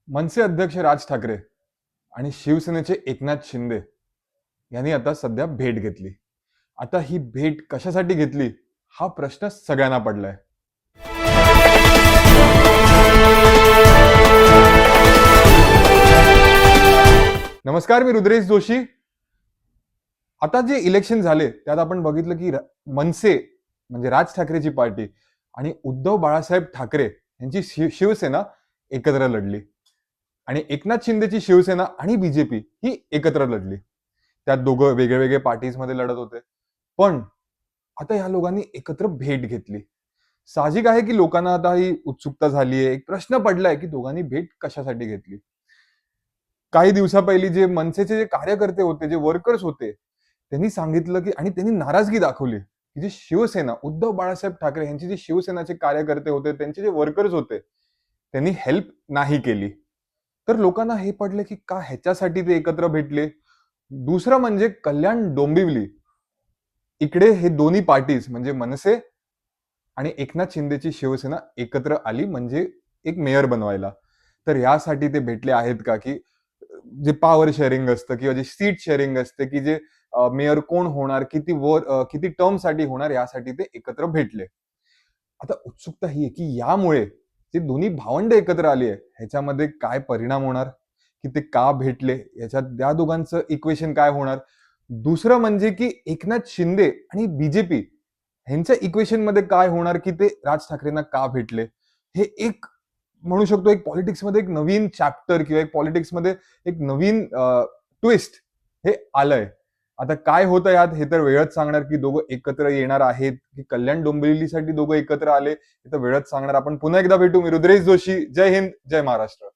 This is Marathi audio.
मनसे अध्यक्ष राज ठाकरे आणि शिवसेनेचे एकनाथ शिंदे यांनी आता सध्या भेट घेतली. आता ही भेट कशासाठी घेतली हा प्रश्न सगळ्यांना पडलाय. नमस्कार, मी रुद्रेश जोशी. आता जे इलेक्शन झाले त्यात आपण बघितलं की मनसे म्हणजे राज ठाकरेची पार्टी आणि उद्धव बाळासाहेब ठाकरे यांची शिवसेना एकत्र लढली आणि एकनाथ शिंदेची शिवसेना आणि बीजेपी ही एकत्र लढली. त्यात दोघं वेगळे वेगळे पार्टीज मध्ये लढत होते. पण आता या लोकांनी एकत्र भेट घेतली. साहजिक आहे की लोकांना आता ही उत्सुकता झाली आहे, एक प्रश्न पडलाय की दोघांनी भेट कशासाठी घेतली. काही दिवसापहिली जे मनसेचे जे कार्यकर्ते होते, जे वर्कर्स होते, त्यांनी सांगितलं की आणि त्यांनी नाराजगी दाखवली की जी शिवसेना उद्धव बाळासाहेब ठाकरे यांची जी शिवसेनाचे कार्यकर्ते होते, त्यांचे जे वर्कर्स होते, त्यांनी हेल्प नाही केली. तर लोकांना हे पडले की का ह्याच्यासाठी ते एकत्र भेटले. दुसरं म्हणजे कल्याण डोंबिवली इकडे हे दोन्ही पार्टीज म्हणजे मनसे आणि एकनाथ शिंदेची शिवसेना एकत्र आली म्हणजे एक मेयर बनवायला. तर यासाठी ते भेटले आहेत का, की जे पॉवर शेअरिंग असतं किंवा जे सीट शेअरिंग असते, की जे मेयर कोण होणार, किती टर्म साठी होणार, यासाठी ते एकत्र भेटले. आता उत्सुकता ही आहे की यामुळे जे दोन्ही भावंड एकत्र आली आहे ह्याच्यामध्ये काय परिणाम होणार, की ते का भेटले, याच्यात त्या दोघांचं इक्वेशन काय होणार. दुसरं म्हणजे की एकनाथ शिंदे आणि बीजेपी ह्यांच्या इक्वेशन मध्ये काय होणार, की ते राज ठाकरेंना का भेटले. हे एक म्हणू शकतो एक पॉलिटिक्समध्ये एक नवीन चॅप्टर किंवा एक पॉलिटिक्समध्ये एक नवीन ट्विस्ट हे आलंय. आता काय होतं यात हे तर वेळच सांगणार, की दोघं एकत्र येणार आहेत की कल्याण डोंबिवलीसाठी दोघं एकत्र आले हे तर वेळच सांगणार. आपण पुन्हा एकदा भेटू. मी रुद्रेश जोशी. जय हिंद, जय महाराष्ट्र.